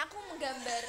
aku menggambar.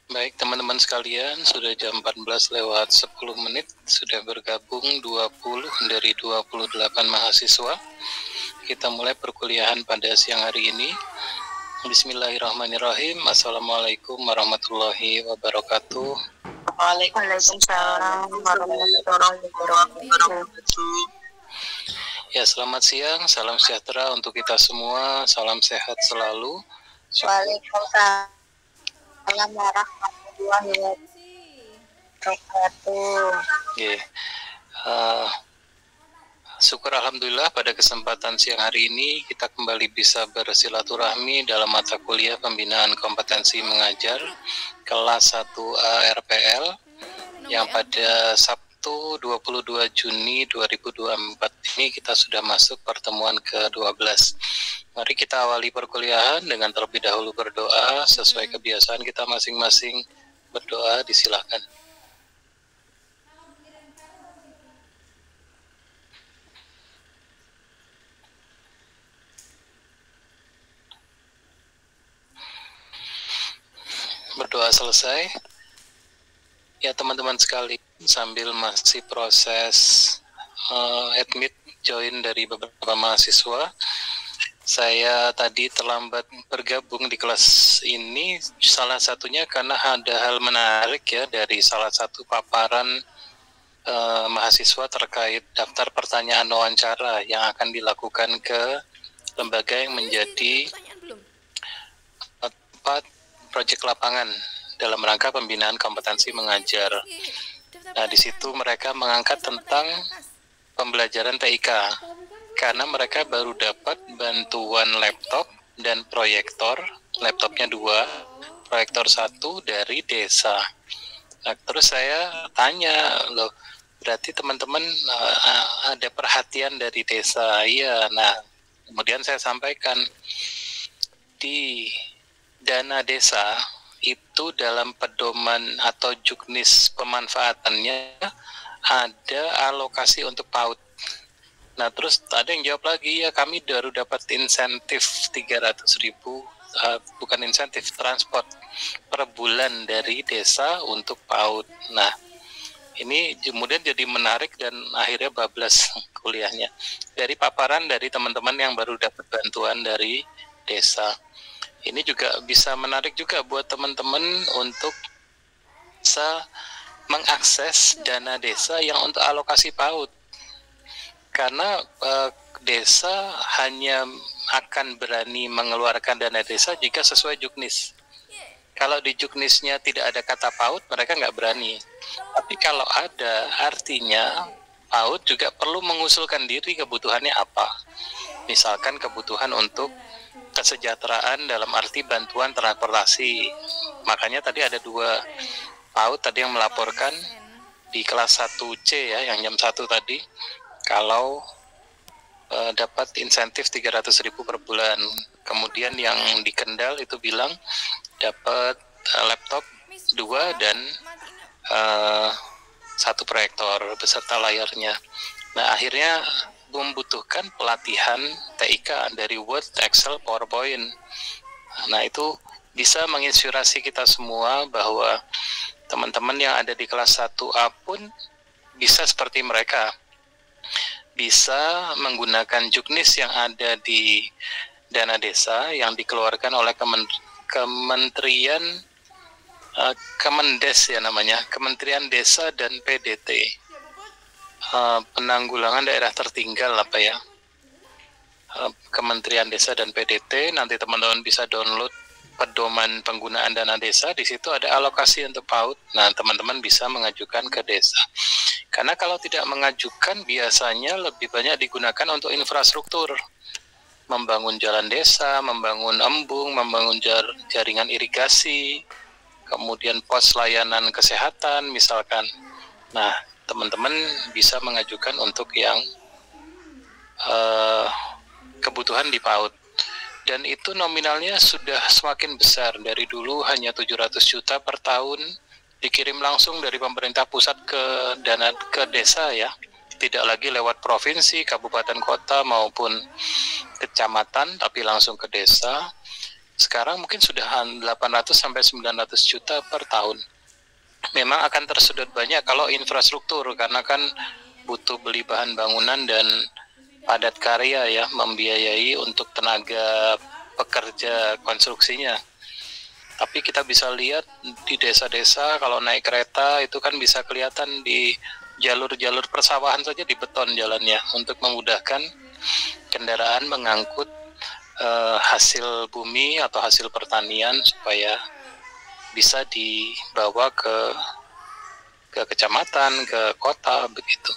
Baik teman-teman sekalian, sudah jam 14 lewat 10 menit, sudah bergabung 20 dari 28 mahasiswa. Kita mulai perkuliahan pada siang hari ini. Bismillahirrahmanirrahim. Assalamualaikum warahmatullahi wabarakatuh. Waalaikumsalam warahmatullahi wabarakatuh. Ya, selamat siang, salam sejahtera untuk kita semua, salam sehat selalu. Waalaikumsalam warahmatullahi wabarakatuh. Yeah. Syukur alhamdulillah pada kesempatan siang hari ini kita kembali bisa bersilaturahmi dalam mata kuliah pembinaan kompetensi mengajar kelas 1A RPL yang pada Sabtu 22 Juni 2024 ini kita sudah masuk pertemuan ke-12. Mari kita awali perkuliahan dengan terlebih dahulu berdoa sesuai kebiasaan kita masing-masing. Berdoa, disilakan. Berdoa selesai. Ya teman-teman sekalian, sambil masih proses admit join dari beberapa mahasiswa, saya tadi terlambat bergabung di kelas ini, salah satunya karena ada hal menarik ya dari salah satu paparan mahasiswa terkait daftar pertanyaan wawancara yang akan dilakukan ke lembaga yang menjadi tempat proyek lapangan dalam rangka pembinaan kompetensi mengajar. Nah, di situ mereka mengangkat tentang pembelajaran TIK karena mereka baru dapat bantuan laptop dan proyektor, laptopnya 2, proyektor 1 dari desa. Nah, terus saya tanya, loh, berarti teman-teman ada perhatian dari desa? Iya. Nah, kemudian saya sampaikan di dana desa itu dalam pedoman atau juknis pemanfaatannya ada alokasi untuk PAUD. Nah, terus ada yang jawab lagi, ya kami baru dapat insentif 300.000, bukan insentif, transport per bulan dari desa untuk PAUD. Nah, ini kemudian jadi menarik dan akhirnya bablas kuliahnya. Dari paparan dari teman-teman yang baru dapat bantuan dari desa. Ini juga bisa menarik juga buat teman-teman untuk bisa mengakses dana desa yang untuk alokasi PAUD. Karena desa hanya akan berani mengeluarkan dana desa jika sesuai juknis. Kalau di juknisnya tidak ada kata PAUD, mereka nggak berani. Tapi kalau ada, artinya PAUD juga perlu mengusulkan diri kebutuhannya apa. Misalkan kebutuhan untuk kesejahteraan dalam arti bantuan transportasi. Makanya tadi ada 2 PAUD tadi yang melaporkan di kelas 1C ya, yang jam 1 tadi, kalau dapat insentif 300.000 per bulan. Kemudian yang di Kendal itu bilang dapat laptop 2 dan 1 proyektor beserta layarnya. Nah, akhirnya membutuhkan pelatihan TIK dari Word, Excel, PowerPoint. Nah, itu bisa menginspirasi kita semua bahwa teman-teman yang ada di kelas 1A pun bisa seperti mereka. Bisa menggunakan juknis yang ada di dana desa yang dikeluarkan oleh Kementerian Kemendes ya namanya, Kementerian Desa dan PDT, Penanggulangan Daerah Tertinggal apa ya, Kementerian Desa dan PDT. Nanti teman-teman bisa download pedoman penggunaan dana desa, di situ ada alokasi untuk PAUD. Nah, teman-teman bisa mengajukan ke desa. Karena kalau tidak mengajukan, biasanya lebih banyak digunakan untuk infrastruktur. Membangun jalan desa, membangun embung, membangun jaringan irigasi, kemudian pos layanan kesehatan misalkan. Nah, teman-teman bisa mengajukan untuk yang kebutuhan di PAUD. Dan itu nominalnya sudah semakin besar. Dari dulu hanya 700 juta per tahun, dikirim langsung dari pemerintah pusat ke desa ya. Tidak lagi lewat provinsi, kabupaten kota maupun kecamatan, tapi langsung ke desa. Sekarang mungkin sudah 800 sampai 900 juta per tahun. Memang akan tersedot banyak kalau infrastruktur, karena kan butuh beli bahan bangunan dan padat karya ya, membiayai untuk tenaga pekerja konstruksinya. Tapi kita bisa lihat di desa-desa kalau naik kereta itu kan bisa kelihatan di jalur-jalur persawahan saja di beton jalannya untuk memudahkan kendaraan mengangkut hasil bumi atau hasil pertanian supaya bisa dibawa ke kecamatan, ke kota begitu.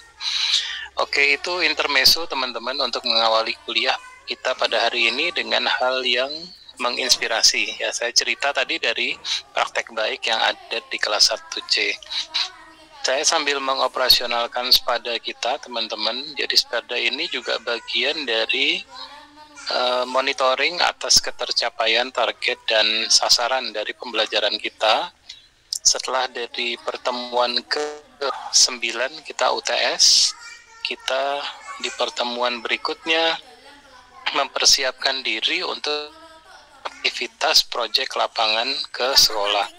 Oke, itu intermezzo teman-teman untuk mengawali kuliah kita pada hari ini dengan hal yang menginspirasi. Ya, saya cerita tadi dari praktek baik yang ada di kelas 1C. Saya sambil mengoperasionalkan Spada kita, teman-teman. Jadi Spada ini juga bagian dari monitoring atas ketercapaian target dan sasaran dari pembelajaran kita. Setelah dari pertemuan ke-9 kita UTS, kita di pertemuan berikutnya mempersiapkan diri untuk aktivitas proyek lapangan ke sekolah.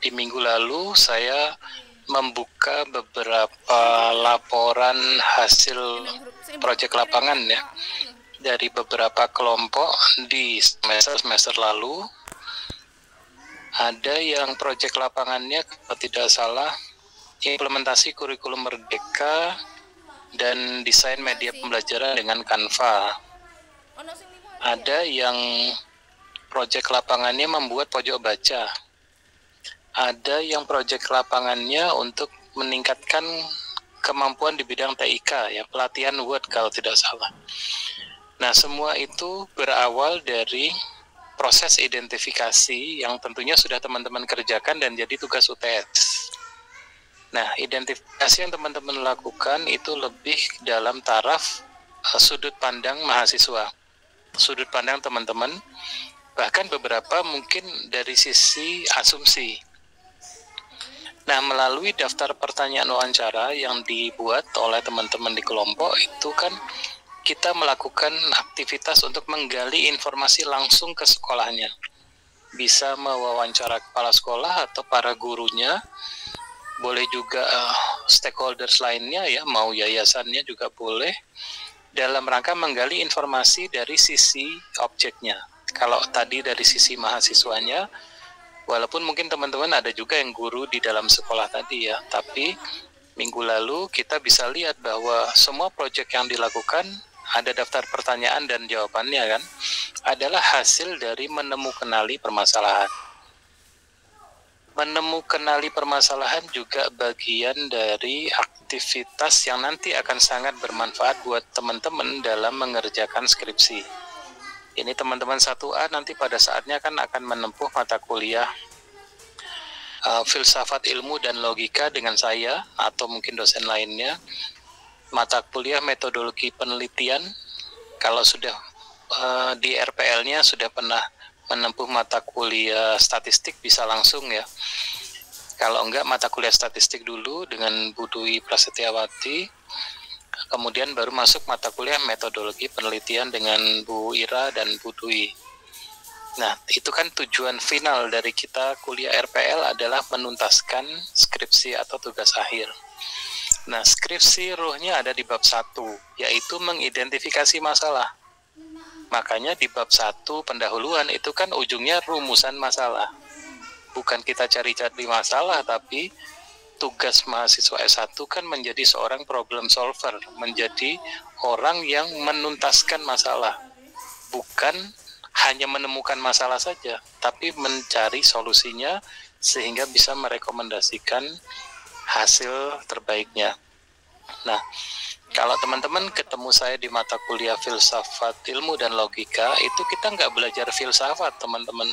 Di minggu lalu saya membuka beberapa laporan hasil proyek lapangan ya dari beberapa kelompok di semester lalu. Ada yang proyek lapangannya kalau tidak salah implementasi kurikulum merdeka dan desain media pembelajaran dengan Canva. Ada yang proyek lapangannya membuat pojok baca. Ada yang proyek lapangannya untuk meningkatkan kemampuan di bidang TIK ya, pelatihan Word kalau tidak salah. Nah, semua itu berawal dari proses identifikasi yang tentunya sudah teman-teman kerjakan dan jadi tugas UTS. Nah, identifikasi yang teman-teman lakukan itu lebih dalam taraf sudut pandang mahasiswa, sudut pandang teman-teman, bahkan beberapa mungkin dari sisi asumsi. Nah, melalui daftar pertanyaan wawancara yang dibuat oleh teman-teman di kelompok itu kan kita melakukan aktivitas untuk menggali informasi langsung ke sekolahnya. Bisa mewawancara kepala sekolah atau para gurunya, boleh juga stakeholders lainnya ya, mau yayasannya juga boleh, dalam rangka menggali informasi dari sisi objeknya. Kalau tadi dari sisi mahasiswanya, walaupun mungkin teman-teman ada juga yang guru di dalam sekolah tadi ya, tapi minggu lalu kita bisa lihat bahwa semua proyek yang dilakukan ada daftar pertanyaan dan jawabannya kan, adalah hasil dari menemukanali permasalahan. Menemukanali permasalahan juga bagian dari aktivitas yang nanti akan sangat bermanfaat buat teman-teman dalam mengerjakan skripsi. Ini teman-teman 1A nanti pada saatnya kan akan menempuh mata kuliah filsafat ilmu dan logika dengan saya atau mungkin dosen lainnya. Mata kuliah metodologi penelitian, kalau sudah di RPL-nya sudah pernah menempuh mata kuliah statistik bisa langsung ya. Kalau enggak mata kuliah statistik dulu dengan Bu Dwi Prasetyawati, kemudian baru masuk mata kuliah metodologi penelitian dengan Bu Ira dan Bu Dwi. Nah, itu kan tujuan final dari kita kuliah RPL adalah menuntaskan skripsi atau tugas akhir. Nah, skripsi ruhnya ada di bab 1, yaitu mengidentifikasi masalah. Makanya di bab 1 pendahuluan itu kan ujungnya rumusan masalah. Bukan kita cari-cari masalah, tapi tugas mahasiswa S1 kan menjadi seorang problem solver, menjadi orang yang menuntaskan masalah. Bukan hanya menemukan masalah saja, tapi mencari solusinya sehingga bisa merekomendasikan hasil terbaiknya. Nah, kalau teman-teman ketemu saya di mata kuliah filsafat ilmu dan logika, itu kita nggak belajar filsafat, teman-teman.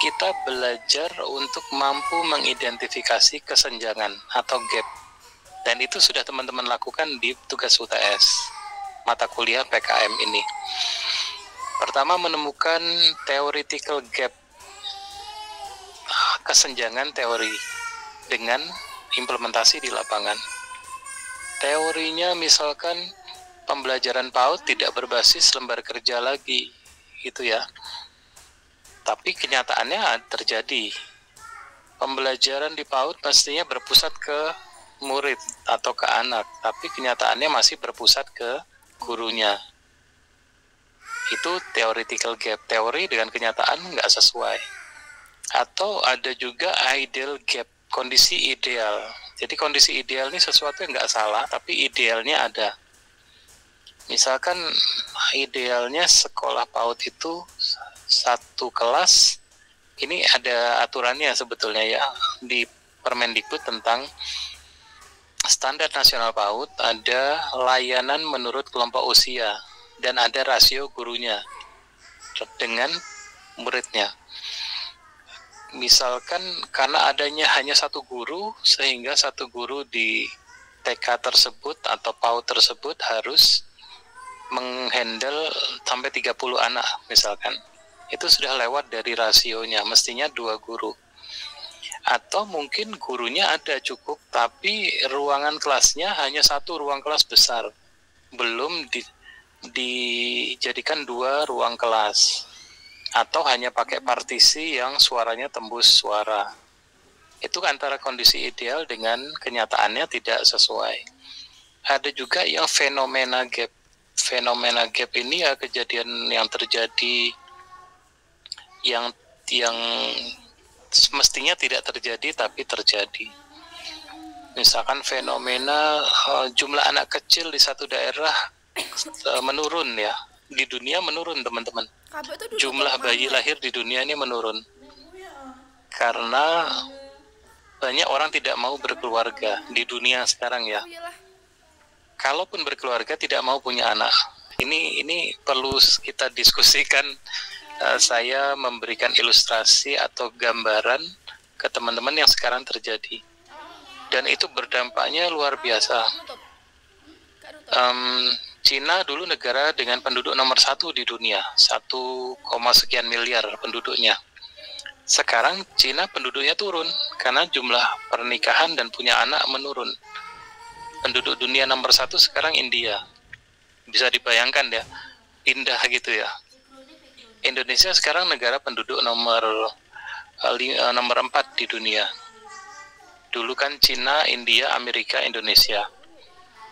Kita belajar untuk mampu mengidentifikasi kesenjangan atau gap. Dan itu sudah teman-teman lakukan di tugas UTS, mata kuliah PKM ini. Pertama, menemukan theoretical gap, kesenjangan teori dengan implementasi di lapangan. Teorinya misalkan pembelajaran PAUD tidak berbasis lembar kerja lagi, gitu ya. Tapi kenyataannya terjadi. Pembelajaran di PAUD pastinya berpusat ke murid atau ke anak, tapi kenyataannya masih berpusat ke gurunya. Itu theoretical gap, teori dengan kenyataan nggak sesuai. Atau ada juga ideal gap, kondisi ideal. Jadi kondisi ideal ini sesuatu yang nggak salah, tapi idealnya ada. Misalkan idealnya sekolah PAUD itu satu kelas, ini ada aturannya sebetulnya ya, di Permendikbud tentang standar nasional PAUD, ada layanan menurut kelompok usia, dan ada rasio gurunya dengan muridnya. Misalkan karena adanya hanya satu guru, sehingga satu guru di TK tersebut atau PAUD tersebut harus menghandle sampai 30 anak misalkan. Itu sudah lewat dari rasionya, mestinya 2 guru. Atau mungkin gurunya ada cukup, tapi ruangan kelasnya hanya satu ruang kelas besar. Belum dijadikan 2 ruang kelas. Atau hanya pakai partisi yang suaranya tembus suara. Itu antara kondisi ideal dengan kenyataannya tidak sesuai. Ada juga yang fenomena gap. Fenomena gap ini ya kejadian yang terjadi yang mestinya tidak terjadi tapi terjadi. Misalkan fenomena jumlah anak kecil di satu daerah menurun ya. Di dunia menurun, teman-teman. Jumlah bayi lahir di dunia ini menurun. Karena banyak orang tidak mau berkeluarga di dunia sekarang ya. Kalaupun berkeluarga tidak mau punya anak. Ini perlu kita diskusikan. Saya memberikan ilustrasi atau gambaran ke teman-teman yang sekarang terjadi. Dan itu berdampaknya luar biasa. Cina dulu negara dengan penduduk nomor 1 di dunia, 1, sekian miliar penduduknya. Sekarang Cina penduduknya turun karena jumlah pernikahan dan punya anak menurun. Penduduk dunia nomor 1 sekarang India. Bisa dibayangkan ya, pindah gitu ya. Indonesia sekarang negara penduduk nomor 4 di dunia. Dulu kan Cina, India, Amerika, Indonesia.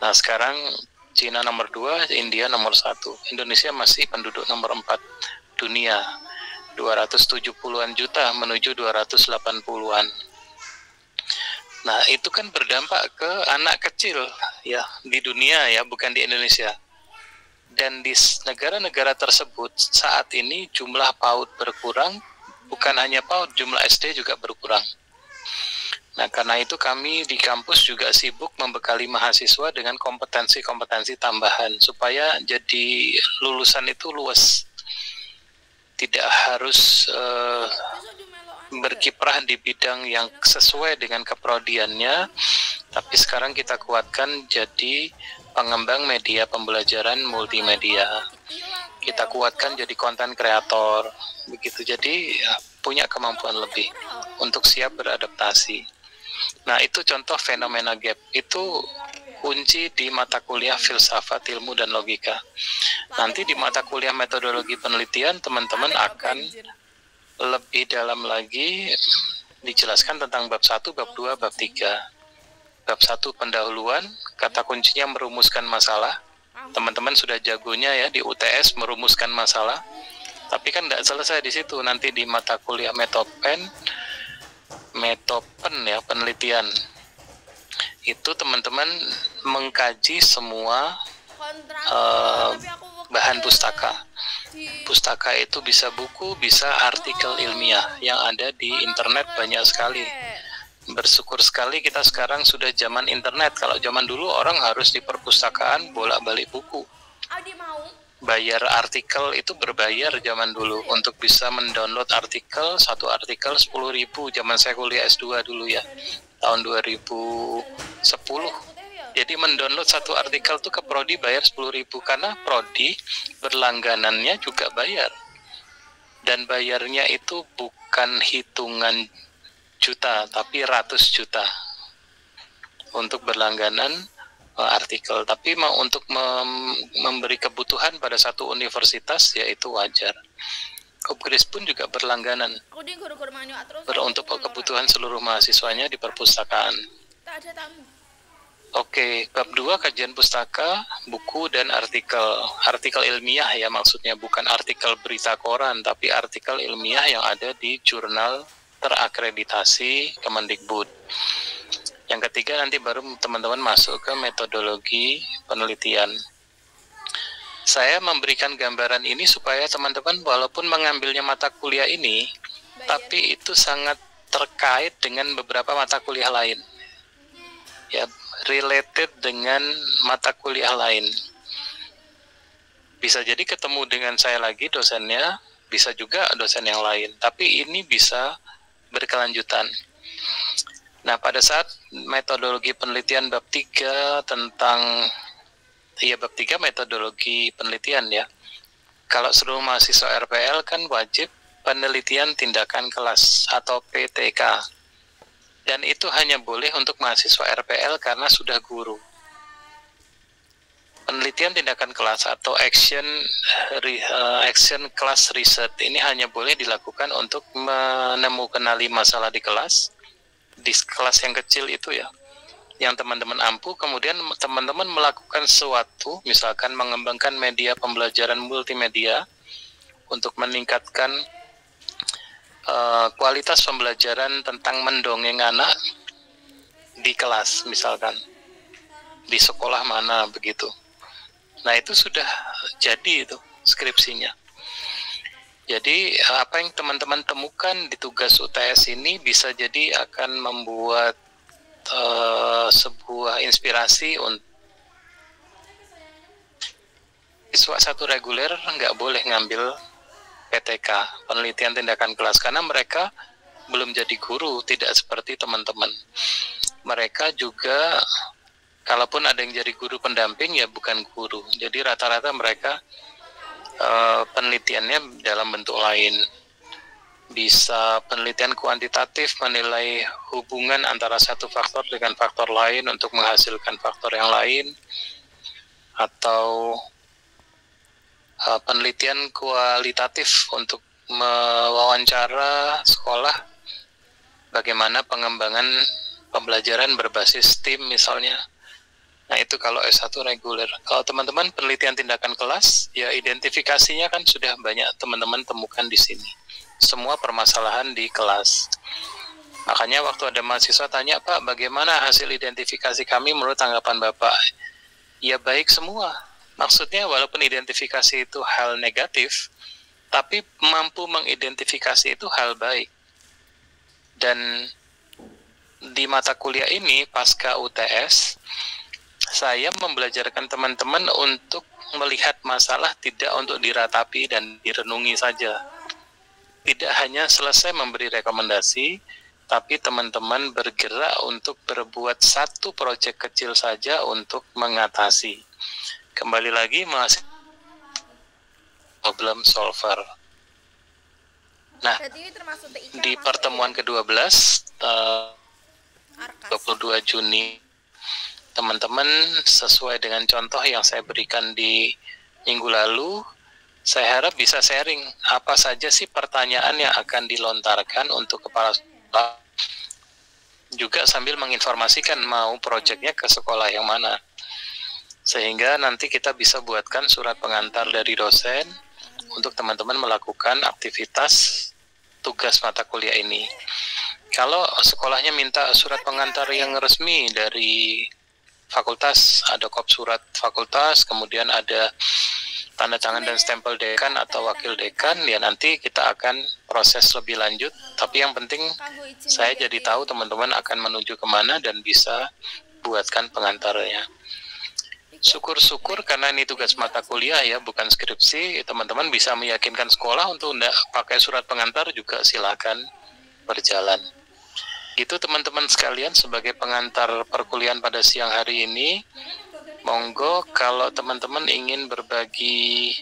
Nah sekarang Cina nomor 2, India nomor 1. Indonesia masih penduduk nomor 4 dunia. 270-an juta menuju 280-an. Nah itu kan berdampak ke anak kecil ya di dunia ya, bukan di Indonesia. Dan di negara-negara tersebut saat ini jumlah PAUD berkurang, bukan hanya PAUD, jumlah SD juga berkurang. Nah karena itu kami di kampus juga sibuk membekali mahasiswa dengan kompetensi-kompetensi tambahan supaya jadi lulusan itu luas. Tidak harus berkiprah di bidang yang sesuai dengan keprodiannya, tapi sekarang kita kuatkan jadi pengembang media pembelajaran multimedia. Kita kuatkan jadi konten kreator, begitu. Jadi ya, punya kemampuan lebih untuk siap beradaptasi. Nah itu contoh fenomena gap. Itu kunci di mata kuliah filsafat, ilmu, dan logika. Nanti di mata kuliah metodologi penelitian teman-teman akan lebih dalam lagi dijelaskan tentang bab 1, bab 2, bab 3. Bab 1 pendahuluan, kata kuncinya merumuskan masalah. Teman-teman sudah jagonya ya di UTS merumuskan masalah. Tapi kan tidak selesai di situ. Nanti di mata kuliah metopen ya, penelitian. Itu teman-teman mengkaji semua bahan pustaka. Pustaka itu bisa buku, bisa artikel ilmiah yang ada di internet banyak sekali. Bersyukur sekali kita sekarang sudah zaman internet. Kalau zaman dulu orang harus di perpustakaan bolak-balik buku. Bayar artikel itu berbayar zaman dulu untuk bisa mendownload artikel, satu artikel 10.000. Zaman saya kuliah S2 dulu ya, tahun 2010. Jadi mendownload satu artikel tuh ke Prodi bayar 10.000 karena Prodi berlangganannya juga bayar. Dan bayarnya itu bukan hitungan juta, tapi ratus juta untuk berlangganan artikel. Tapi mau untuk memberi kebutuhan pada satu universitas, yaitu wajar. Kopkris pun juga berlangganan untuk kebutuhan seluruh mahasiswanya di perpustakaan. Oke, bab 2 kajian pustaka, buku, dan artikel. Artikel ilmiah ya maksudnya, bukan artikel berita koran, tapi artikel ilmiah yang ada di jurnal terakreditasi Kemendikbud. Yang ketiga nanti baru teman-teman masuk ke metodologi penelitian. Saya memberikan gambaran ini supaya teman-teman walaupun mengambilnya mata kuliah ini, tapi itu sangat terkait dengan beberapa mata kuliah lain. Ya, related dengan mata kuliah lain. Bisa jadi ketemu dengan saya lagi dosennya, bisa juga dosen yang lain, tapi ini bisa berkelanjutan. Nah, pada saat metodologi penelitian bab 3 tentang bab 3 metodologi penelitian ya. Kalau seluruh mahasiswa RPL kan wajib penelitian tindakan kelas atau PTK. Dan itu hanya boleh untuk mahasiswa RPL karena sudah guru. Penelitian tindakan kelas atau action class research ini hanya boleh dilakukan untuk menemukanali masalah di kelas yang kecil itu ya, yang teman-teman ampuh. Kemudian teman-teman melakukan sesuatu, misalkan mengembangkan media pembelajaran multimedia untuk meningkatkan kualitas pembelajaran tentang mendongeng anak di kelas, misalkan di sekolah mana begitu. Nah itu sudah jadi itu skripsinya. Jadi apa yang teman-teman temukan di tugas UTS ini bisa jadi akan membuat sebuah inspirasi untuk siswa satu reguler nggak boleh ngambil PTK, penelitian tindakan kelas, karena mereka belum jadi guru, tidak seperti teman-teman. Mereka juga, kalaupun ada yang jadi guru pendamping, ya bukan guru. Jadi rata-rata mereka penelitiannya dalam bentuk lain. Bisa penelitian kuantitatif menilai hubungan antara satu faktor dengan faktor lain untuk menghasilkan faktor yang lain, atau penelitian kualitatif untuk mewawancara sekolah bagaimana pengembangan pembelajaran berbasis tim misalnya. Nah itu kalau S1 reguler. Kalau teman-teman penelitian tindakan kelas, ya identifikasinya kan sudah banyak teman-teman temukan di sini. Semua permasalahan di kelas. Makanya waktu ada mahasiswa tanya, Pak, bagaimana hasil identifikasi kami menurut tanggapan Bapak? Ya baik semua. Maksudnya walaupun identifikasi itu hal negatif, tapi mampu mengidentifikasi itu hal baik. Dan di mata kuliah ini, pasca UTS, saya membelajarkan teman-teman untuk melihat masalah tidak untuk diratapi dan direnungi saja. Tidak hanya selesai memberi rekomendasi, tapi teman-teman bergerak untuk berbuat satu proyek kecil saja untuk mengatasi. Kembali lagi, masih problem solver. Nah, di pertemuan ke-12, 22 Juni, teman-teman sesuai dengan contoh yang saya berikan di minggu lalu, saya harap bisa sharing apa saja sih pertanyaan yang akan dilontarkan untuk kepala sekolah, juga sambil menginformasikan mau proyeknya ke sekolah yang mana, sehingga nanti kita bisa buatkan surat pengantar dari dosen untuk teman-teman melakukan aktivitas tugas mata kuliah ini. Kalau sekolahnya minta surat pengantar yang resmi dari fakultas, ada kop surat fakultas, kemudian ada tanda tangan dan stempel dekan atau wakil dekan, ya nanti kita akan proses lebih lanjut. Tapi yang penting saya jadi tahu teman-teman akan menuju kemana dan bisa buatkan pengantarnya. Syukur-syukur karena ini tugas mata kuliah ya, bukan skripsi, teman-teman bisa meyakinkan sekolah untuk tidak pakai surat pengantar juga silakan berjalan. Itu teman-teman sekalian sebagai pengantar perkuliahan pada siang hari ini. Monggo kalau teman-teman ingin berbagi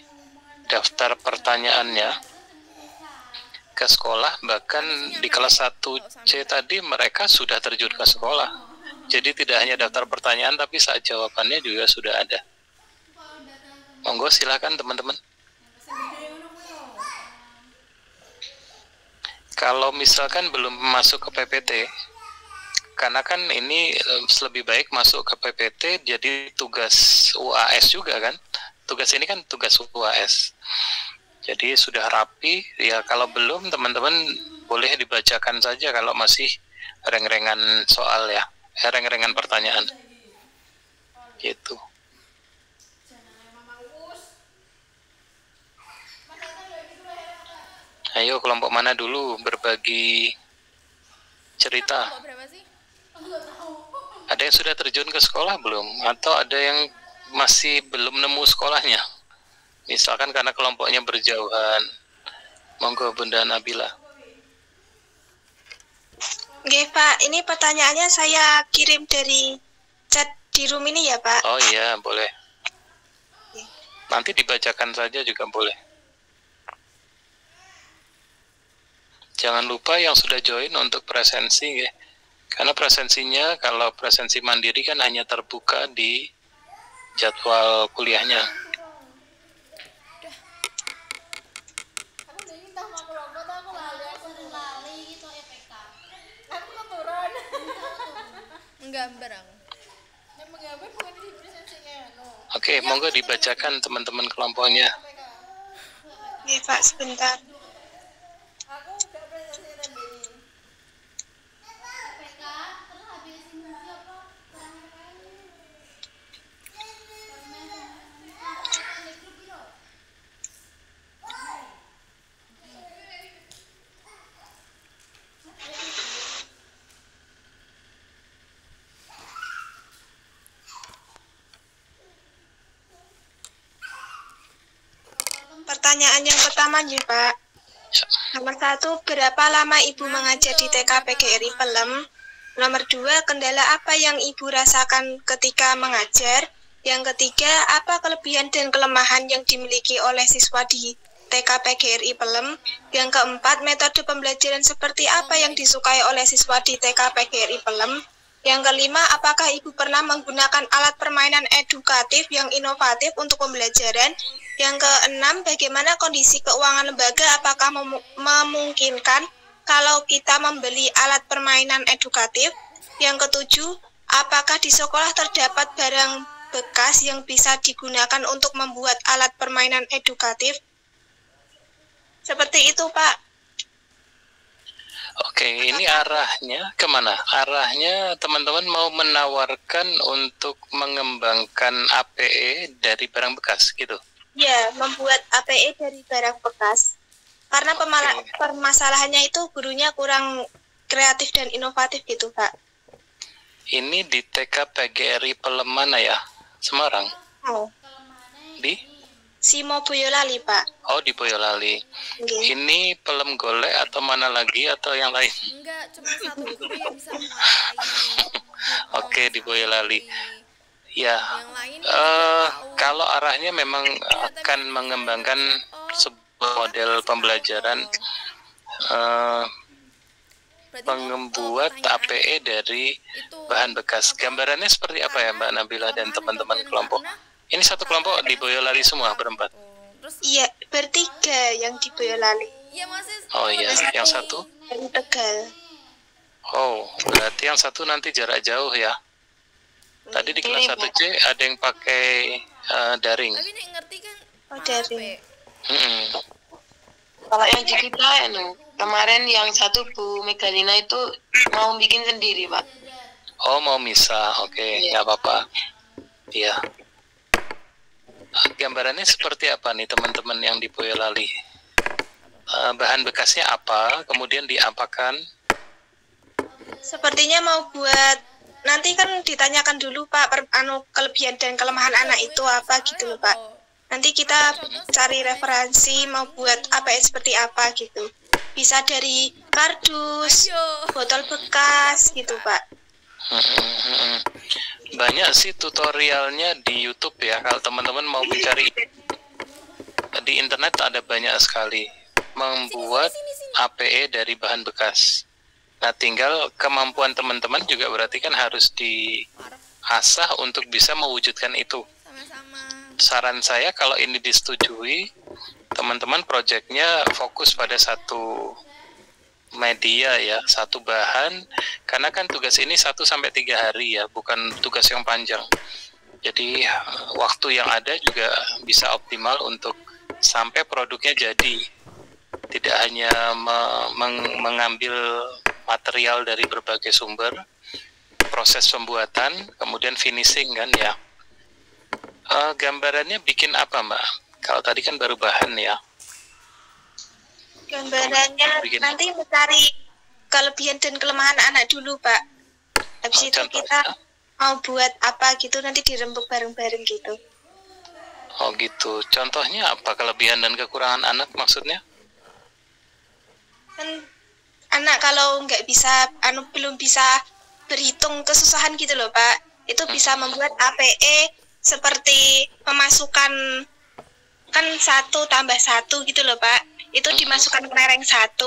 daftar pertanyaannya ke sekolah, bahkan di kelas 1C tadi mereka sudah terjun ke sekolah. Jadi tidak hanya daftar pertanyaan tapi saat jawabannya juga sudah ada. Monggo silakan teman-teman. Kalau misalkan belum masuk ke PPT, karena kan ini lebih baik masuk ke PPT jadi tugas UAS juga kan. Tugas ini kan tugas UAS. Jadi sudah rapi, ya kalau belum teman-teman boleh dibacakan saja kalau masih reng-rengan soal ya, reng-rengan pertanyaan. Gitu. Ayo kelompok mana dulu berbagi cerita? Ada yang sudah terjun ke sekolah belum? Atau ada yang masih belum nemu sekolahnya? Misalkan karena kelompoknya berjauhan. Monggo Bunda Nabila. Oke Pak, ini pertanyaannya saya kirim dari chat di room ini ya Pak. Oh iya, boleh. Nanti dibacakan saja juga boleh. Jangan lupa yang sudah join untuk presensi ya. Karena presensinya, kalau presensi mandiri kan hanya terbuka di jadwal kuliahnya. Oke, monggo dibacakan teman-teman kelompoknya. Oke Pak, sebentar. pertanyaan yang pertama nih Pak. Nomor 1, berapa lama Ibu mengajar di TK PGRI Pelem? Nomor 2, kendala apa yang Ibu rasakan ketika mengajar? Yang ketiga, apa kelebihan dan kelemahan yang dimiliki oleh siswa di TK PGRI Pelem? Yang keempat, metode pembelajaran seperti apa yang disukai oleh siswa di TK PGRI Pelem? Yang kelima, apakah Ibu pernah menggunakan alat permainan edukatif yang inovatif untuk pembelajaran? Yang keenam, bagaimana kondisi keuangan lembaga? Apakah memungkinkan kalau kita membeli alat permainan edukatif? Yang ketujuh, apakah di sekolah terdapat barang bekas yang bisa digunakan untuk membuat alat permainan edukatif? Seperti itu, Pak. Oke, ini arahnya kemana? Arahnya teman-teman mau menawarkan untuk mengembangkan APE dari barang bekas, gitu? Ya, membuat APE dari barang bekas. Karena permasalahannya itu gurunya kurang kreatif dan inovatif gitu, Pak. Ini di TK PGRI Pelem mana ya? Semarang? Oh. Di? Simo Boyolali, Pak. Oh, di Boyolali. Okay. Ini Pelem Golek atau mana lagi atau yang lain? Enggak, cuma satu guru yang bisa menguasai. Oke, di Boyolali. Ya, kalau arahnya memang akan mengembangkan sebuah model pembelajaran membuat APE dari bahan bekas. Gambarannya seperti apa ya Mbak Nabila dan teman-teman kelompok? Ini satu kelompok di Boyolali semua berempat? Iya, bertiga yang di Boyolali. Oh iya, yang satu? Yang Tegal. Oh, berarti yang satu nanti jarak jauh ya? Tadi di kelas 1C ada yang pakai daring. Tapi nek ngerti kan? Oh, daring. Kalau yang di kita kemarin yang satu Bu Megalina itu mau bikin sendiri, Pak. Oh, mau misa. Oke, nggak apa-apa. Iya. Gambarannya seperti apa nih teman-teman yang di Boyolali? Bahan bekasnya apa? Kemudian diapakan? Sepertinya mau buat, nanti kan ditanyakan dulu Pak, kelebihan dan kelemahan anak itu apa gitu loh Pak. Nanti kita cari referensi mau buat apa seperti apa gitu. Bisa dari kardus, botol bekas gitu Pak. Banyak sih tutorialnya di YouTube ya. Kalau teman-teman mau mencari di internet ada banyak sekali membuat APE dari bahan bekas. Nah, tinggal kemampuan teman-teman juga berarti kan harus diasah untuk bisa mewujudkan itu. Saran saya kalau ini disetujui, teman-teman proyeknya fokus pada satu media ya, satu bahan, karena kan tugas ini 1-3 hari ya, bukan tugas yang panjang. Jadi waktu yang ada juga bisa optimal untuk sampai produknya jadi. Tidak hanya mengambil material dari berbagai sumber, proses pembuatan, kemudian finishing kan ya. Gambarannya bikin apa Mbak? Kalau tadi kan baru bahan ya. Gambarannya nanti mencari kelebihan dan kelemahan anak dulu Pak. Habis itu kita mau buat apa gitu, nanti dirembuk bareng-bareng gitu. Oh gitu. Contohnya apa kelebihan dan kekurangan anak maksudnya? Kan anak kalau nggak bisa, belum bisa berhitung kesusahan gitu loh Pak. Itu bisa membuat APE seperti memasukkan kan 1+1 gitu loh Pak. Itu dimasukkan ke lereng 1,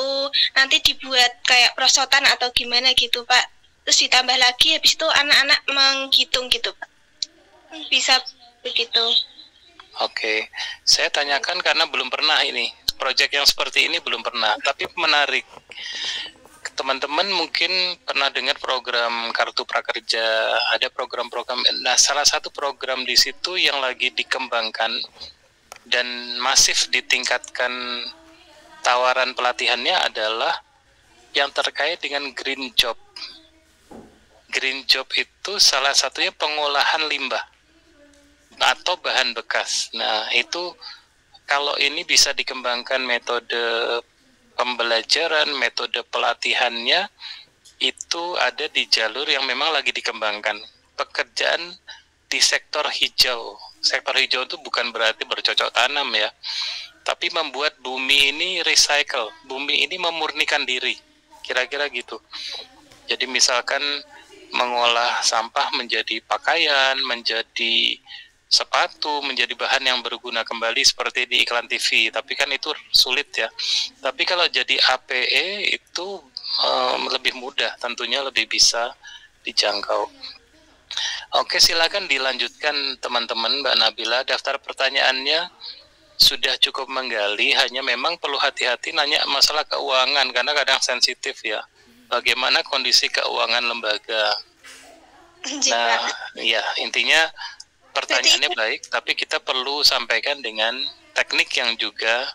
nanti dibuat kayak prosotan atau gimana gitu Pak. Terus ditambah lagi, habis itu anak-anak menghitung gitu Pak. Bisa begitu. Oke, saya tanyakan karena belum pernah ini. Proyek yang seperti ini belum pernah, tapi menarik. Teman-teman mungkin pernah dengar program Kartu Prakerja, ada program-program. Nah, salah satu program di situ yang lagi dikembangkan dan masif ditingkatkan tawaran pelatihannya adalah yang terkait dengan green job. Green job itu salah satunya pengolahan limbah atau bahan bekas. Nah, itu kalau ini bisa dikembangkan metode pembelajaran, metode pelatihannya itu ada di jalur yang memang lagi dikembangkan. Pekerjaan di sektor hijau. Sektor hijau itu bukan berarti bercocok tanam ya, tapi membuat bumi ini recycle, bumi ini memurnikan diri, kira-kira gitu. Jadi misalkan mengolah sampah menjadi pakaian, menjadi sepatu, menjadi bahan yang berguna kembali seperti di iklan TV, tapi kan itu sulit ya. Tapi kalau jadi APE itu lebih mudah, tentunya lebih bisa dijangkau. Oke, silakan dilanjutkan teman-teman. Mbak Nabila, daftar pertanyaannya sudah cukup menggali, hanya memang perlu hati-hati nanya masalah keuangan karena kadang sensitif ya. Bagaimana kondisi keuangan lembaga. Nah, ya intinya pertanyaannya baik, tapi kita perlu sampaikan dengan teknik yang juga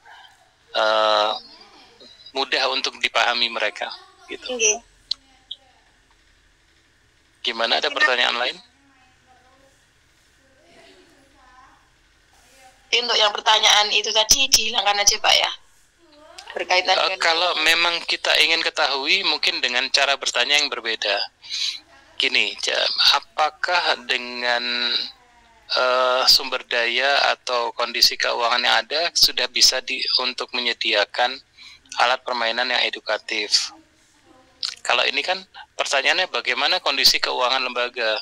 mudah untuk dipahami mereka. Gitu. Gimana, ada pertanyaan lain? Untuk yang pertanyaan itu tadi dihilangkan aja Pak ya, berkaitan dengan kalau memang kita ingin ketahui mungkin dengan cara bertanya yang berbeda. Gini, apakah dengan sumber daya atau kondisi keuangan yang ada sudah bisa untuk menyediakan alat permainan yang edukatif? Kalau ini kan pertanyaannya bagaimana kondisi keuangan lembaga?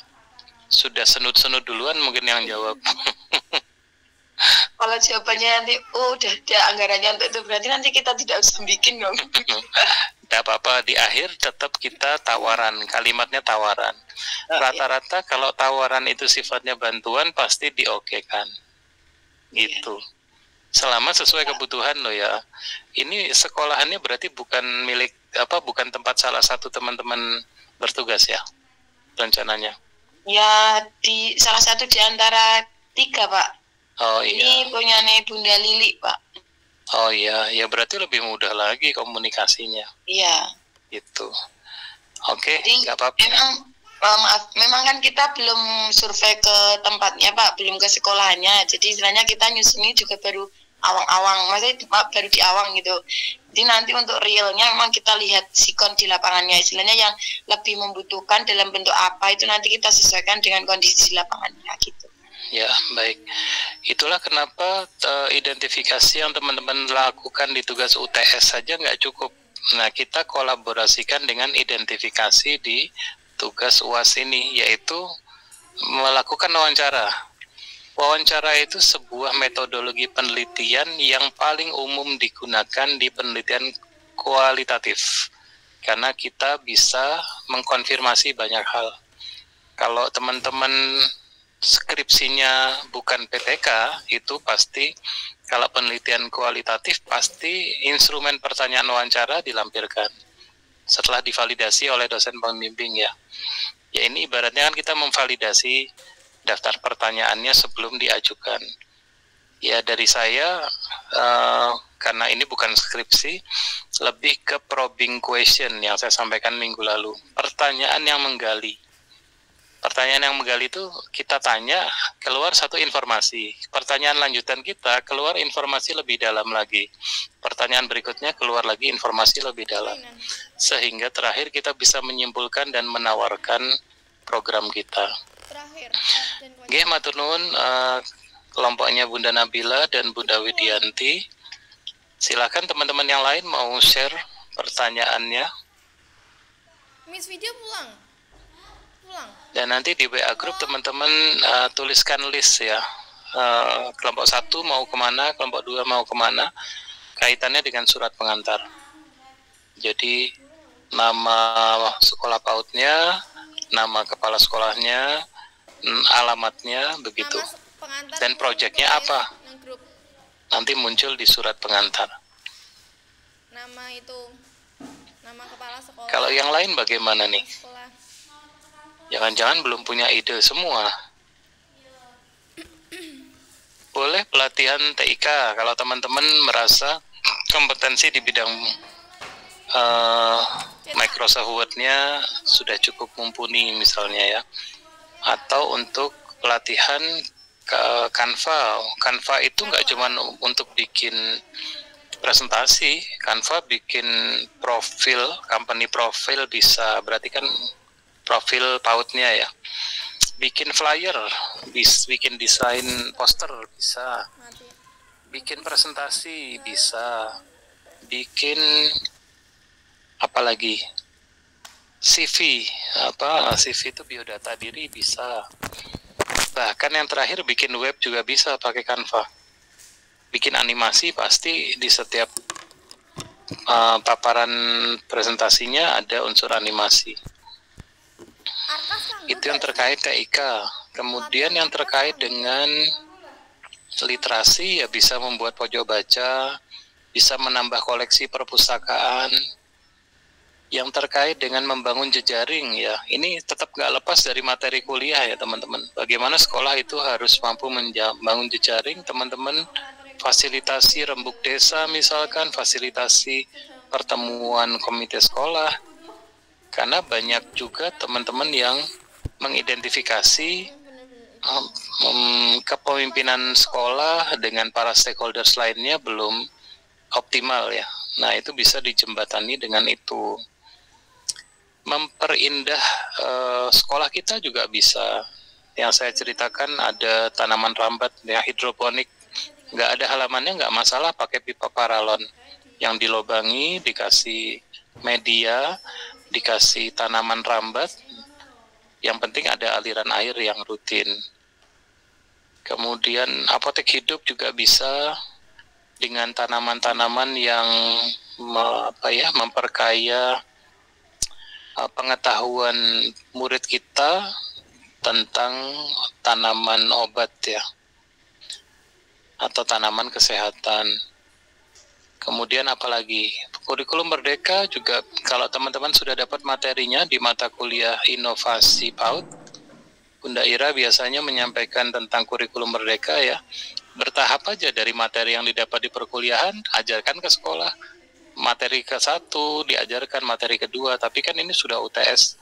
Sudah senut-senut duluan mungkin yang jawab. Kalau jawabannya nanti, udah ada anggarannya untuk itu, berarti nanti kita tidak usah bikin dong. Tidak apa-apa, di akhir tetap kita tawaran, kalimatnya tawaran. Rata-rata kalau tawaran itu sifatnya bantuan, pasti diokekan. Gitu. Selama sesuai kebutuhan loh ya. Ini sekolahannya berarti bukan milik, bukan tempat salah satu teman-teman bertugas ya, rencananya? Ya, di salah satu di antara 3 Pak. Oh iya. Ini punya Bunda Lili, Pak. Oh iya, ya berarti lebih mudah lagi komunikasinya. Iya. Gitu. Oke, nggak apa-apa. Memang kan kita belum survei ke tempatnya, Pak, belum ke sekolahnya. Jadi istilahnya kita nyusunnya juga baru awang-awang, maksudnya baru di awang gitu. Jadi nanti untuk realnya memang kita lihat sikon di lapangannya, istilahnya yang lebih membutuhkan dalam bentuk apa itu nanti kita sesuaikan dengan kondisi di lapangannya gitu. Ya, baik. Itulah kenapa identifikasi yang teman-teman lakukan di tugas UTS saja nggak cukup. Nah, kita kolaborasikan dengan identifikasi di tugas UAS ini, yaitu melakukan wawancara. Wawancara itu sebuah metodologi penelitian yang paling umum digunakan di penelitian kualitatif, karena kita bisa mengkonfirmasi banyak hal. Kalau teman-teman skripsinya bukan PTK, itu pasti kalau penelitian kualitatif pasti instrumen pertanyaan wawancara dilampirkan setelah divalidasi oleh dosen pembimbing ya. Ya ini ibaratnya kan kita memvalidasi daftar pertanyaannya sebelum diajukan. Ya dari saya, karena ini bukan skripsi, lebih ke probing question yang saya sampaikan minggu lalu. Pertanyaan yang menggali. Pertanyaan yang menggali itu kita tanya, keluar satu informasi. Pertanyaan lanjutan kita, keluar informasi lebih dalam lagi. Pertanyaan berikutnya, keluar lagi informasi lebih dalam. Sehingga terakhir kita bisa menyimpulkan dan menawarkan program kita. Nggih, matur nuwun kelompoknya Bunda Nabila dan Bunda Widianti. Silakan teman-teman yang lain mau share pertanyaannya. Miss Video pulang. Dan nanti di WA Group teman-teman tuliskan list ya, kelompok 1 mau kemana, kelompok 2 mau kemana, kaitannya dengan surat pengantar. Jadi nama sekolah PAUD-nya, nama kepala sekolahnya, alamatnya, begitu. Dan proyeknya apa, nanti muncul di surat pengantar. Nama itu, nama kepala sekolah. Kalau yang lain bagaimana nih? Jangan-jangan belum punya ide semua. Boleh pelatihan TIK kalau teman-teman merasa kompetensi di bidang Microsoft Word-nya sudah cukup mumpuni misalnya ya. Atau untuk pelatihan ke Canva. Canva itu nggak cuma untuk bikin presentasi, Canva bikin profil, company profile bisa, berarti kan profil PAUD-nya ya, bikin flyer, bikin desain poster bisa, bikin presentasi bisa, bikin apalagi CV, CV itu biodata diri bisa. Bahkan yang terakhir bikin web juga bisa pakai Canva. Bikin animasi pasti di setiap paparan presentasinya ada unsur animasi. Itu yang terkait TIK. Kemudian yang terkait dengan literasi ya bisa membuat pojok baca, bisa menambah koleksi perpustakaan. Yang terkait dengan membangun jejaring ya, ini tetap nggak lepas dari materi kuliah ya teman-teman. Bagaimana sekolah itu harus mampu membangun jejaring, teman-teman fasilitasi rembuk desa misalkan, fasilitasi pertemuan komite sekolah. Karena banyak juga teman-teman yang mengidentifikasi kepemimpinan sekolah dengan para stakeholders lainnya belum optimal ya. Nah itu bisa dijembatani dengan itu. Memperindah sekolah kita juga bisa. Yang saya ceritakan ada tanaman rambat ya, hidroponik, nggak ada halamannya nggak masalah, pakai pipa paralon yang dilobangi, dikasih media, dikasih tanaman rambat, yang penting ada aliran air yang rutin. Kemudian apotek hidup juga bisa dengan tanaman-tanaman yang memperkaya pengetahuan murid kita tentang tanaman obat ya, atau tanaman kesehatan. Kemudian apalagi kurikulum merdeka juga, kalau teman-teman sudah dapat materinya di mata kuliah inovasi PAUD, Bunda Ira biasanya menyampaikan tentang kurikulum merdeka ya, bertahap aja dari materi yang didapat di perkuliahan, ajarkan ke sekolah. Materi ke-1 diajarkan, materi kedua, tapi kan ini sudah UTS,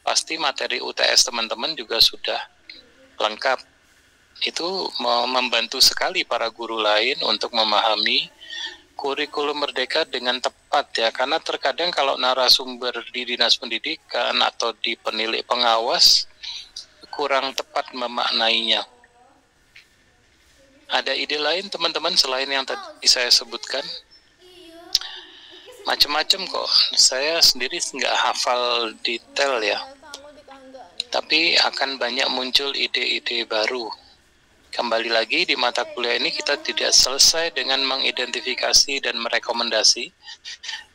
pasti materi UTS teman-teman juga sudah lengkap. Itu membantu sekali para guru lain untuk memahami kurikulum merdeka dengan tepat ya, karena terkadang kalau narasumber di dinas pendidikan atau di penilik pengawas kurang tepat memaknainya. Ada ide lain teman-teman selain yang tadi saya sebutkan? Macam-macam kok, saya sendiri nggak hafal detail ya, tapi akan banyak muncul ide-ide baru. Kembali lagi di mata kuliah ini kita tidak selesai dengan mengidentifikasi dan merekomendasi,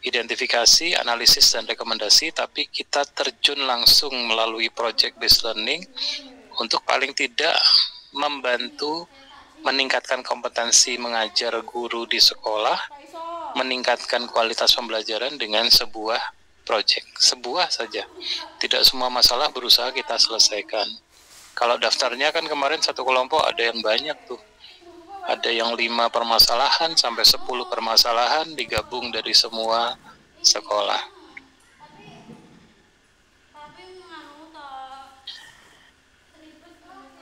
identifikasi, analisis dan rekomendasi, tapi kita terjun langsung melalui project based learning untuk paling tidak membantu meningkatkan kompetensi mengajar guru di sekolah, meningkatkan kualitas pembelajaran dengan sebuah project, sebuah saja. Tidak semua masalah berusaha kita selesaikan. Kalau daftarnya kan kemarin satu kelompok ada yang banyak tuh. Ada yang 5 permasalahan sampai 10 permasalahan digabung dari semua sekolah.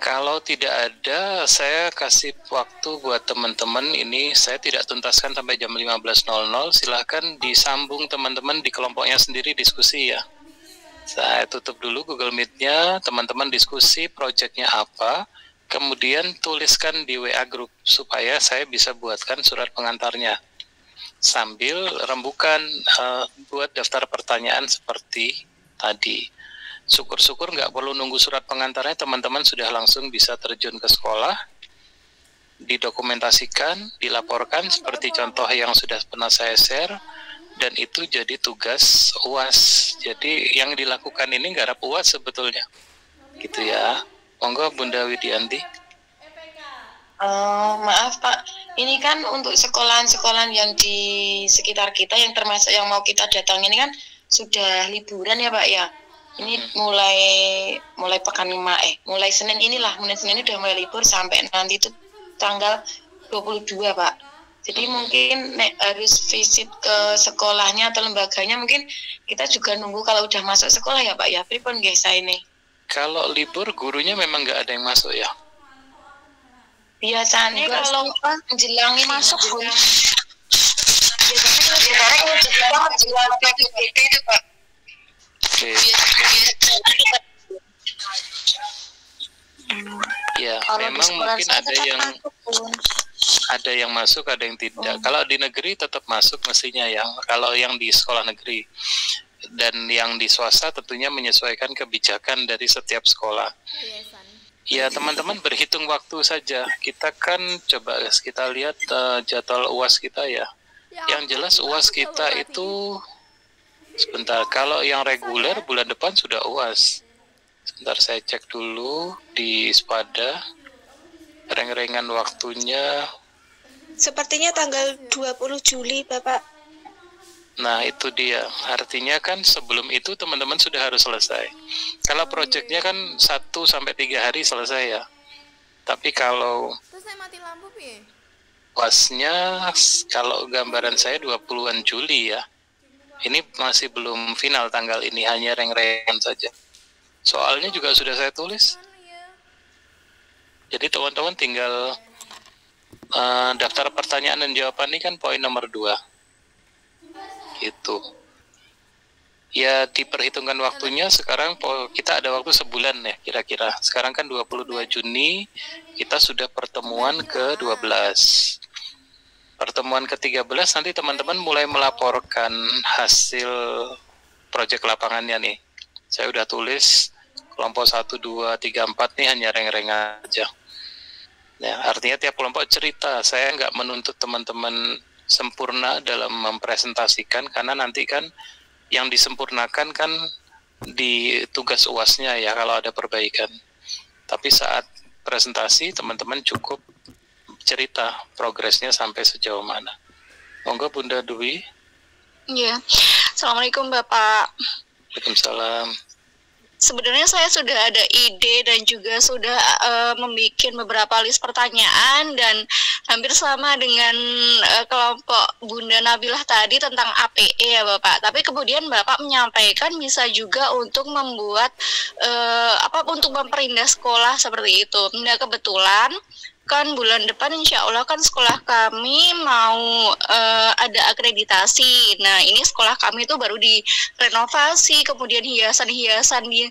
Kalau tidak ada, saya kasih waktu buat teman-teman ini, saya tidak tuntaskan sampai jam 15.00, silahkan disambung teman-teman di kelompoknya sendiri diskusi ya. Saya tutup dulu Google Meet-nya, teman-teman diskusi proyeknya apa, kemudian tuliskan di WA Group supaya saya bisa buatkan surat pengantarnya. Sambil rembukan buat daftar pertanyaan seperti tadi. Syukur-syukur nggak perlu nunggu surat pengantarnya, teman-teman sudah langsung bisa terjun ke sekolah, didokumentasikan, dilaporkan seperti contoh yang sudah pernah saya share, dan itu jadi tugas UAS. Jadi yang dilakukan ini garap UAS sebetulnya, gitu ya. Monggo Bunda Widianti. Maaf Pak, ini kan untuk sekolahan-sekolahan yang di sekitar kita yang termasuk yang mau kita datang ini kan sudah liburan ya Pak ya. Ini mulai pekan 5 mulai Senin inilah, mulai Senin ini udah mulai libur sampai nanti itu tanggal 22 Pak. Jadi mungkin harus visit ke sekolahnya atau lembaganya, mungkin kita juga nunggu kalau udah masuk sekolah ya Pak ya. Pripun guys saya ini. Kalau libur gurunya memang nggak ada yang masuk ya? Biasanya kalau menjelang ini masuk itu Pak. Ya, memang mungkin ada yang Ada yang masuk, ada yang tidak. Kalau di negeri tetap masuk mestinya ya. Kalau yang di sekolah negeri. Dan yang di swasta tentunya menyesuaikan kebijakan dari setiap sekolah. Ya teman-teman berhitung waktu saja. Kita kan coba kita lihat jadwal UAS kita ya. Yang jelas UAS kita itu sebentar. Kalau yang reguler bulan depan sudah UAS. Sebentar saya cek dulu di Spada. Reng-rengan waktunya. Sepertinya tanggal 20 Juli, Bapak. Nah, itu dia. Artinya kan sebelum itu teman-teman sudah harus selesai. Kalau proyeknya kan 1-3 hari selesai ya. Tapi kalau Terus saya mati lampu, Pi. UASnya kalau gambaran saya 20-an Juli ya. Ini masih belum final tanggal ini, hanya reng-rengan saja. Soalnya juga sudah saya tulis. Jadi teman-teman tinggal daftar pertanyaan dan jawaban ini kan poin nomor 2. Gitu. Ya diperhitungkan waktunya sekarang kita ada waktu sebulan ya kira-kira. Sekarang kan 22 Juni, kita sudah pertemuan ke-12. Pertemuan ke-13 nanti teman-teman mulai melaporkan hasil proyek lapangannya nih. Saya udah tulis kelompok 1, 2, 3, 4 nih hanya reng-rengan aja. Ya, artinya tiap kelompok cerita. Saya nggak menuntut teman-teman sempurna dalam mempresentasikan, karena nanti kan yang disempurnakan kan di tugas UASnya ya kalau ada perbaikan. Tapi saat presentasi teman-teman cukup cerita progresnya sampai sejauh mana. Monggo Bunda Dwi. Iya. Assalamualaikum Bapak. Waalaikumsalam. Sebenarnya saya sudah ada ide dan juga sudah membuat beberapa list pertanyaan dan hampir sama dengan kelompok Bunda Nabilah tadi tentang APE ya Bapak. Tapi kemudian Bapak menyampaikan bisa juga untuk membuat untuk memperindah sekolah seperti itu. Nah kebetulan kan bulan depan insya Allah kan sekolah kami mau ada akreditasi. Nah ini sekolah kami itu baru direnovasi, kemudian hiasan-hiasan di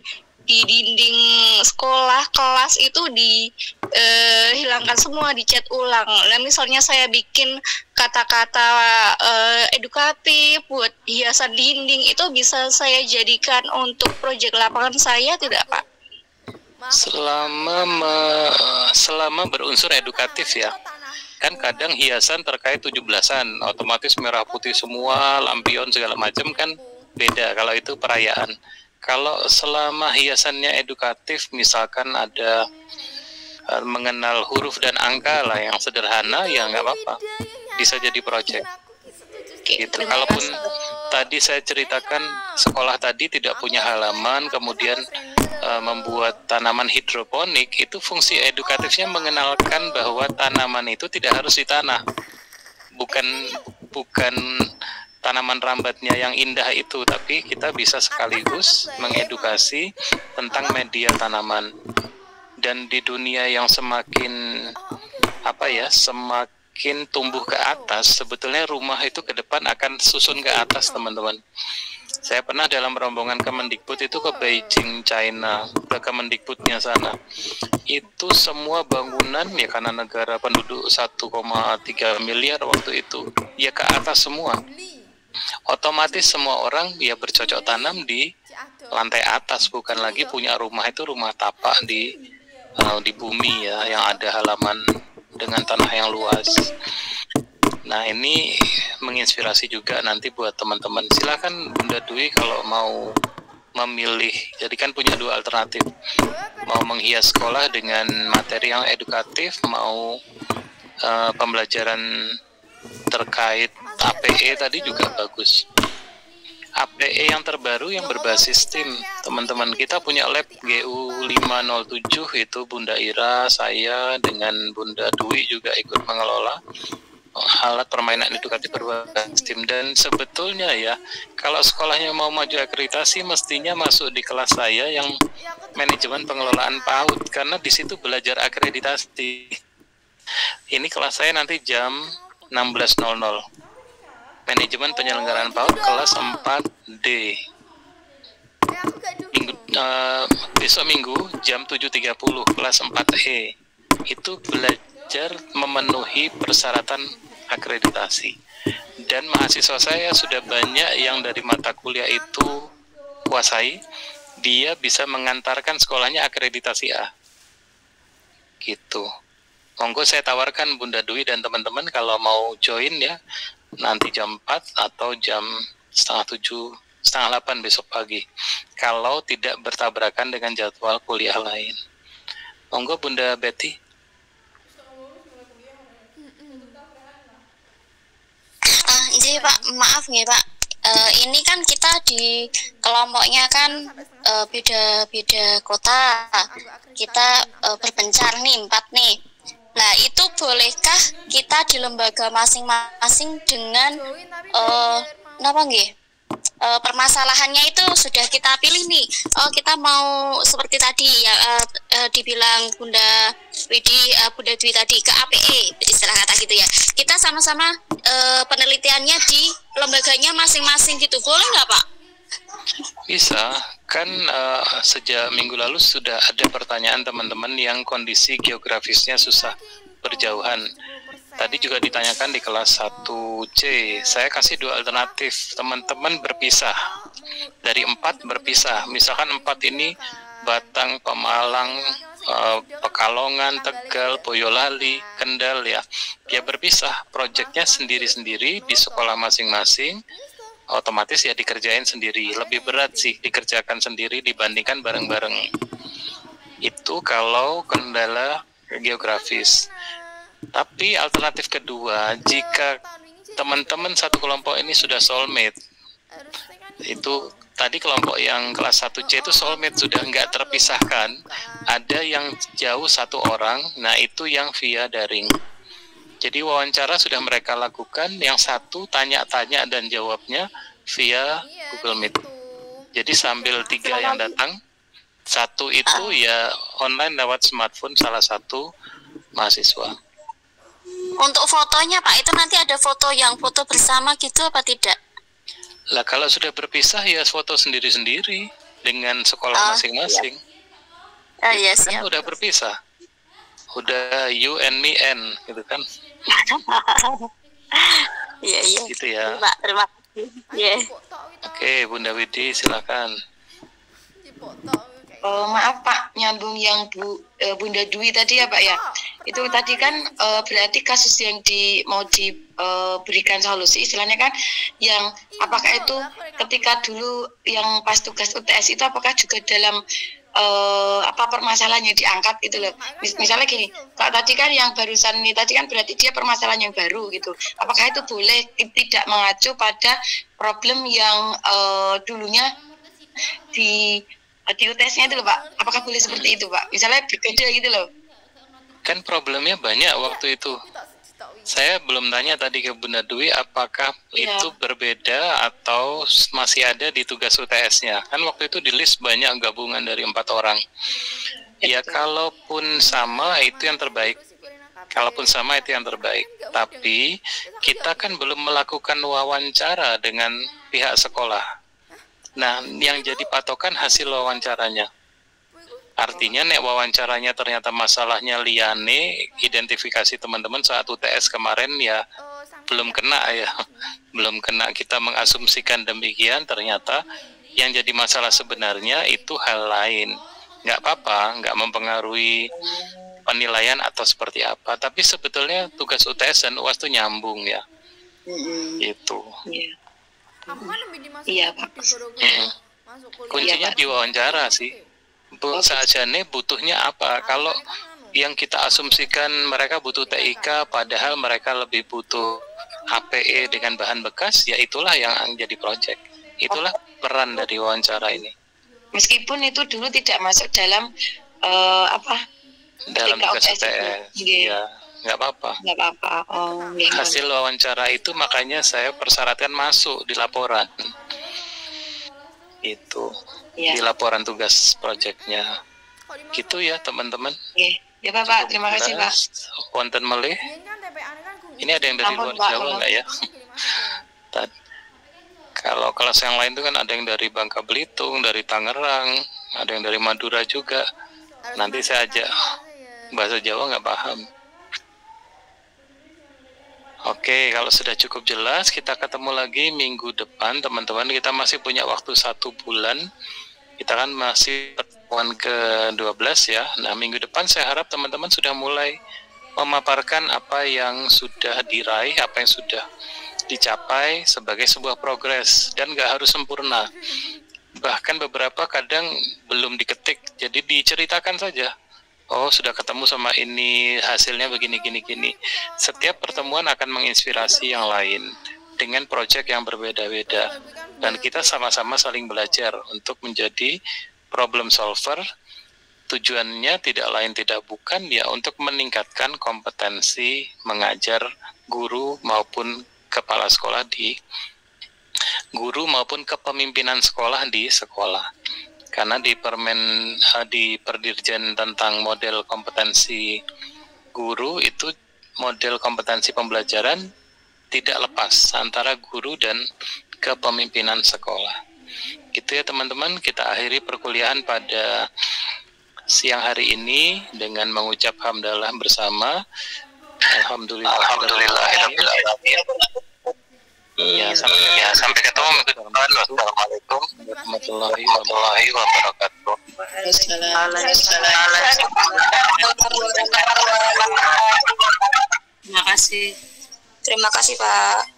dinding sekolah kelas itu dihilangkan semua, dicat ulang. Nah misalnya saya bikin kata-kata edukatif buat hiasan dinding, itu bisa saya jadikan untuk proyek lapangan saya tidak Pak? Selama berunsur edukatif ya. Kan kadang hiasan terkait 17-an otomatis merah putih semua, lampion segala macam kan beda kalau itu perayaan. Kalau selama hiasannya edukatif, misalkan ada mengenal huruf dan angka lah yang sederhana, ya nggak apa-apa, bisa jadi proyek gitu. Kalaupun tadi saya ceritakan sekolah tadi tidak punya halaman, kemudian membuat tanaman hidroponik, itu fungsi edukatifnya mengenalkan bahwa tanaman itu tidak harus di tanah, bukan tanaman rambatnya yang indah itu, tapi kita bisa sekaligus mengedukasi tentang media tanaman. Dan di dunia yang semakin semakin tumbuh ke atas, sebetulnya rumah itu ke depan akan susun ke atas teman-teman. Saya pernah dalam rombongan Kemendikbud itu ke Beijing, China, ke Kemendikbudnya sana. Itu semua bangunan ya karena negara penduduk 1,3 miliar waktu itu, ya ke atas semua. Otomatis semua orang ya bercocok tanam di lantai atas, bukan lagi punya rumah itu rumah tapak di bumi ya, yang ada halaman dengan tanah yang luas. Nah ini menginspirasi juga nanti buat teman-teman. Silakan Bunda Dwi kalau mau memilih, jadi kan punya 2 alternatif. Mau menghias sekolah dengan materi yang edukatif, mau pembelajaran terkait APE tadi juga bagus. APE yang terbaru yang berbasis STEAM, teman-teman kita punya lab GU 507 itu Bunda Ira, saya dengan Bunda Dwi juga ikut mengelola alat permainan edukatif berbasis STEAM. Dan sebetulnya ya kalau sekolahnya mau maju akreditasi mestinya masuk di kelas saya yang manajemen pengelolaan PAUD, karena di situ belajar akreditasi. Ini kelas saya nanti jam 16.00. Manajemen penyelenggaraan PAUD kelas 4D. Besok Minggu jam 7.30 kelas 4E. Itu mengajar memenuhi persyaratan akreditasi. Dan mahasiswa saya sudah banyak yang dari mata kuliah itu kuasai, dia bisa mengantarkan sekolahnya akreditasi A. Gitu. Monggo saya tawarkan Bunda Dwi dan teman-teman kalau mau join ya, nanti jam 4 atau jam setengah 7, setengah 8 besok pagi. Kalau tidak bertabrakan dengan jadwal kuliah lain. Monggo Bunda Betty. Jadi Pak, maaf nih Pak. Ini kan kita di kelompoknya kan beda-beda kota. Kita berpencar nih 4 nih. Nah, itu bolehkah kita di lembaga masing-masing dengan apa nggih? Permasalahannya itu sudah kita pilih nih. Oh, kita mau seperti tadi ya dibilang Bunda Dwi tadi ke APE istilah kata gitu ya. Kita sama-sama penelitiannya di lembaganya masing-masing gitu. Boleh nggak Pak? Bisa, kan sejak minggu lalu sudah ada pertanyaan teman-teman yang kondisi geografisnya susah berjauhan. Tadi juga ditanyakan di kelas 1C, saya kasih 2 alternatif, teman-teman berpisah, dari 4 berpisah, misalkan 4 ini Batang, Pemalang, Pekalongan, Tegal, Boyolali, Kendal ya berpisah, proyeknya sendiri-sendiri di sekolah masing-masing, otomatis ya dikerjain sendiri, lebih berat sih dikerjakan sendiri dibandingkan bareng-bareng. Itu kalau kendala geografis. Tapi alternatif kedua, jika teman-teman satu kelompok ini sudah soulmate, itu tadi kelompok yang kelas 1C itu soulmate sudah nggak terpisahkan, ada yang jauh 1 orang, nah itu yang via daring. Jadi wawancara sudah mereka lakukan, yang satu tanya-tanya dan jawabnya via Google Meet. Jadi sambil 3 yang datang, 1 itu ya online lewat smartphone salah satu mahasiswa. Untuk fotonya Pak, itu nanti ada foto bersama gitu apa tidak? Lah kalau sudah berpisah ya foto sendiri-sendiri dengan sekolah masing-masing. Iya Kan siap. udah berpisah. Udah you and me and gitu kan. Iya. Gitu ya. Pak, terima kasih. Iya. Oke, Bunda Widi silakan. Maaf Pak, nyambung yang Bunda Dwi tadi ya Pak ya. Itu tadi kan berarti kasus yang mau diberikan solusi istilahnya kan yang apakah itu ketika dulu yang pas tugas UTS itu apakah juga dalam permasalahan yang diangkat gitu loh. Misalnya gini, kalau tadi kan yang barusan ini tadi kan berarti dia permasalahan yang baru gitu. Apakah itu boleh tidak mengacu pada problem yang dulunya di UTS-nya itu loh Pak, apakah boleh seperti itu Pak? Misalnya berbeda gitu loh. Kan problemnya banyak waktu itu. Saya belum tanya tadi ke Bunda Dwi apakah itu berbeda atau masih ada di tugas UTS-nya. Kan waktu itu di list banyak gabungan dari 4 orang. Ya kalaupun sama itu yang terbaik. Kalaupun sama itu yang terbaik. Tapi kita kan belum melakukan wawancara dengan pihak sekolah. Nah, yang jadi patokan hasil wawancaranya. Artinya nek wawancaranya ternyata masalahnya liyane, identifikasi teman-teman saat UTS kemarin ya belum kena ya. Belum kena, kita mengasumsikan demikian, ternyata yang jadi masalah sebenarnya itu hal lain. Nggak apa-apa, nggak mempengaruhi penilaian atau seperti apa. Tapi sebetulnya tugas UTS dan UAS itu nyambung ya. Itu. Iya Pak. Kuncinya di wawancara sih. Sajane butuhnya apa? Kalau yang kita asumsikan mereka butuh TIK, padahal mereka lebih butuh HPE dengan bahan bekas, ya itulah yang jadi proyek. Itulah peran dari wawancara ini. Meskipun itu dulu tidak masuk dalam dalam tugas UTS. Iya, nggak apa-apa. Nggak apa-apa. Hasil wawancara itu makanya saya persyaratkan masuk di laporan. Itu di laporan tugas proyeknya. Gitu ya teman-teman. Ya Bapak, terima kasih Pak. Wonten melih. Ini ada yang dari luar Jawa nggak ya? Kalau kelas yang lain itu kan ada yang dari Bangka Belitung, dari Tangerang, ada yang dari Madura juga. Nanti saya ajak bahasa Jawa nggak paham. Oke, kalau sudah cukup jelas, kita ketemu lagi minggu depan, teman-teman. Kita masih punya waktu 1 bulan. Kita kan masih pertemuan ke-12 ya. Nah, minggu depan saya harap teman-teman sudah mulai memaparkan apa yang sudah diraih, apa yang sudah dicapai sebagai sebuah progres, dan nggak harus sempurna. Bahkan beberapa kadang belum diketik, jadi diceritakan saja. Oh, sudah ketemu sama ini, hasilnya begini. Setiap pertemuan akan menginspirasi yang lain dengan proyek yang berbeda-beda. Dan kita sama-sama saling belajar untuk menjadi problem solver. Tujuannya tidak lain tidak bukan ya untuk meningkatkan kompetensi mengajar guru maupun kepala sekolah maupun kepemimpinan sekolah di sekolah. Karena di Perdirjen tentang model kompetensi guru itu model kompetensi pembelajaran tidak lepas antara guru dan kepemimpinan sekolah. Gitu ya teman-teman, kita akhiri perkuliahan pada siang hari ini dengan mengucap hamdalah bersama. Alhamdulillah. Ya, sampai ketemu minggu depan. Wassalamualaikum warahmatullahi wabarakatuh. Terima kasih. Terima kasih, Pak.